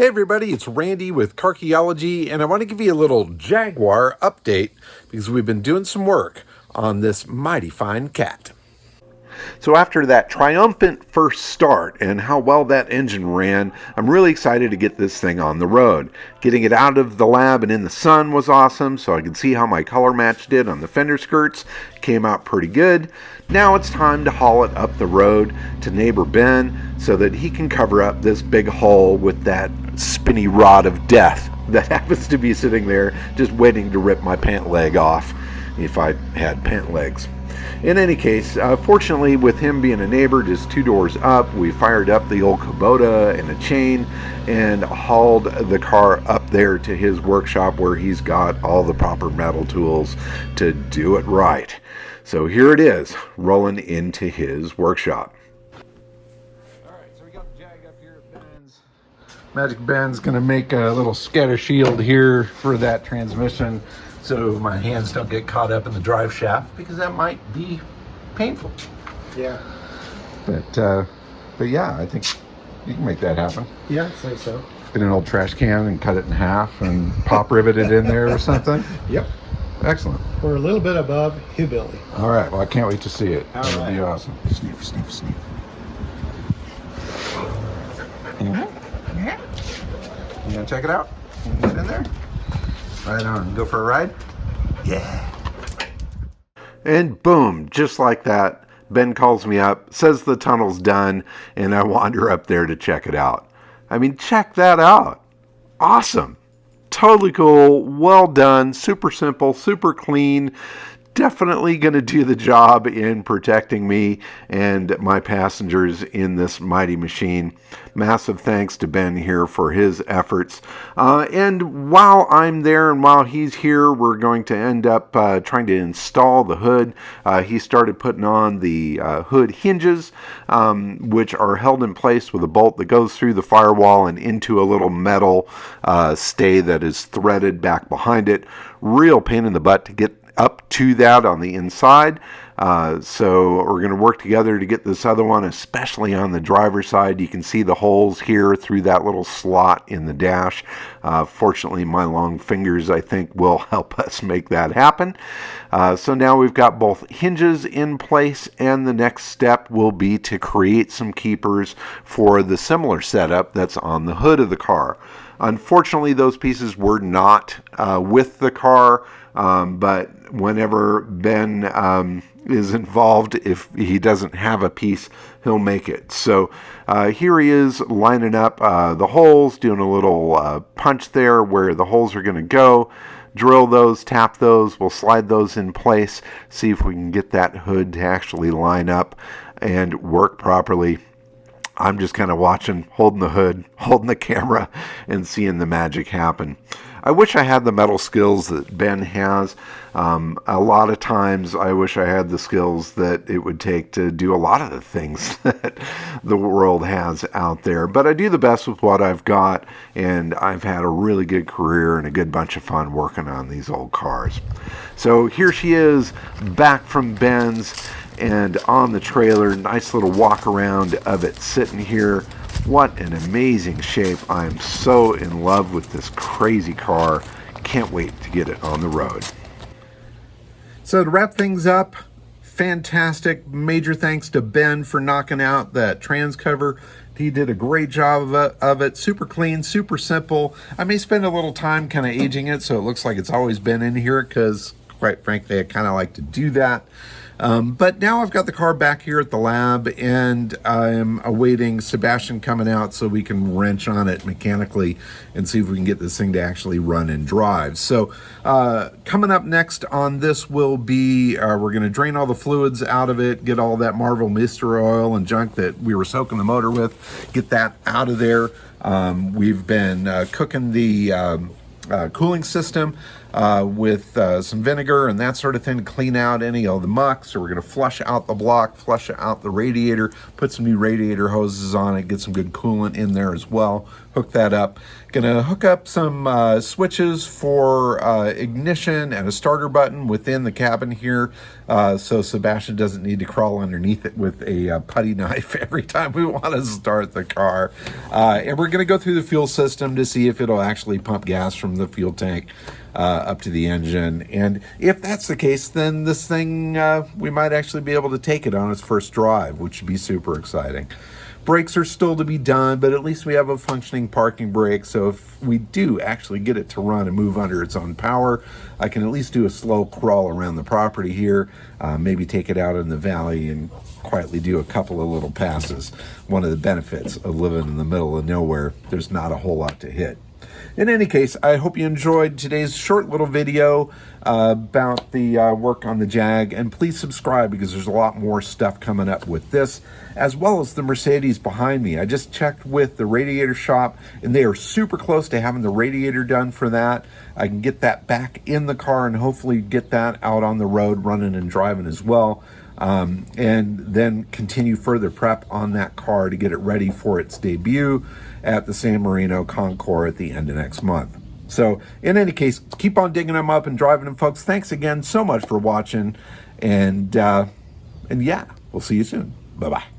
Hey everybody, it's Randy with Carchaeology, and I want to give you a little Jaguar update because we've been doing some work on this mighty fine cat. So after that triumphant first start and how well that engine ran, I'm really excited to get this thing on the road. Getting it out of the lab and in the sun was awesome, so I could see how my color match did on the fender skirts. Came out pretty good. Now it's time to haul it up the road to neighbor Ben so that he can cover up this big hole with that spinny rod of death that happens to be sitting there just waiting to rip my pant leg off if I had pant legs. In any case, fortunately with him being a neighbor just 2 doors up, we fired up the old Kubota and a chain and hauled the car up there to his workshop where he's got all the proper metal tools to do it right. So here it is, rolling into his workshop. Alright, so we got the Jag up here at Ben's. Magic Ben's going to make a little scatter shield here for that transmission, so my hands don't get caught up in the drive shaft, because that might be painful. Yeah. But yeah, I think you can make that happen. Yeah, I think so. Get an old trash can and cut it in half and pop rivet it in there or something. Yep. Excellent. We're a little bit above hillbilly. All right. Well, I can't wait to see it. All That'll right. be awesome. Sniff, sniff, sniff. Mm-hmm. You gonna check it out? You can get in there? Right on. Go for a ride? Yeah. And boom, just like that, Ben calls me up, says the tunnel's done, and I wander up there to check it out. I mean, check that out. Awesome. Totally cool. Well done. Super simple, super clean. Definitely going to do the job in protecting me and my passengers in this mighty machine. Massive thanks to Ben here for his efforts. And while I'm there and while he's here, we're going to end up trying to install the hood. He started putting on the hood hinges, which are held in place with a bolt that goes through the firewall and into a little metal stay that is threaded back behind it. Real pain in the butt to get up to that on the inside. So we're going to work together to get this other one, especially on the driver's side. You can see the holes here through that little slot in the dash. Fortunately, my long fingers, I think, will help us make that happen. So now we've got both hinges in place, and the next step will be to create some keepers for the similar setup that's on the hood of the car. Unfortunately, those pieces were not with the car, but whenever Ben is involved, if he doesn't have a piece, he'll make it. So here he is lining up the holes, doing a little punch there where the holes are going to go. Drill those, tap those, we'll slide those in place, see if we can get that hood to actually line up and work properly. I'm just kind of watching, holding the hood, holding the camera, and seeing the magic happen. I wish I had the metal skills that Ben has. A lot of times I wish I had the skills that it would take to do a lot of the things that the world has out there. But I do the best with what I've got, and I've had a really good career and a good bunch of fun working on these old cars. So here she is, back from Ben's and on the trailer. Nice little walk around of it sitting here. What an amazing shape. I am so in love with this crazy car. Can't wait to get it on the road. So to wrap things up, fantastic. Major thanks to Ben for knocking out that trans cover. He did a great job of it. Super clean, super simple. I may spend a little time kind of aging it so it looks like it's always been in here, because quite frankly, I kind of like to do that. But now I've got the car back here at the lab, and I'm awaiting Sebastian coming out so we can wrench on it mechanically and see if we can get this thing to actually run and drive. So coming up next on this will be, we're going to drain all the fluids out of it, get all that Marvel Mister oil and junk that we were soaking the motor with, get that out of there. We've been cooking the cooling system. with some vinegar and that sort of thing to clean out any of the muck. So we're going to flush out the block, flush out the radiator, put some new radiator hoses on it, get some good coolant in there as well, hook that up. Going to hook up some switches for ignition and a starter button within the cabin here, so Sebastian doesn't need to crawl underneath it with a putty knife every time we want to start the car. And we're going to go through the fuel system to see if it'll actually pump gas from the fuel tank up to the engine. And if that's the case, then this thing, we might actually be able to take it on its first drive, which would be super exciting. Brakes are still to be done, but at least we have a functioning parking brake, so if we do actually get it to run and move under its own power, I can at least do a slow crawl around the property here, maybe take it out in the valley and quietly do a couple of little passes. One of the benefits of living in the middle of nowhere, there's not a whole lot to hit. In any case, I hope you enjoyed today's short little video about the work on the Jag, and please subscribe because there's a lot more stuff coming up with this, as well as the Mercedes behind me. I just checked with the radiator shop, and they are super close to having the radiator done for that. I can get that back in the car and hopefully get that out on the road running and driving as well. And then continue further prep on that car to get it ready for its debut at the San Marino Concours at the end of next month. So in any case, keep on digging them up and driving them, folks. Thanks again so much for watching, and yeah, we'll see you soon. Bye-bye.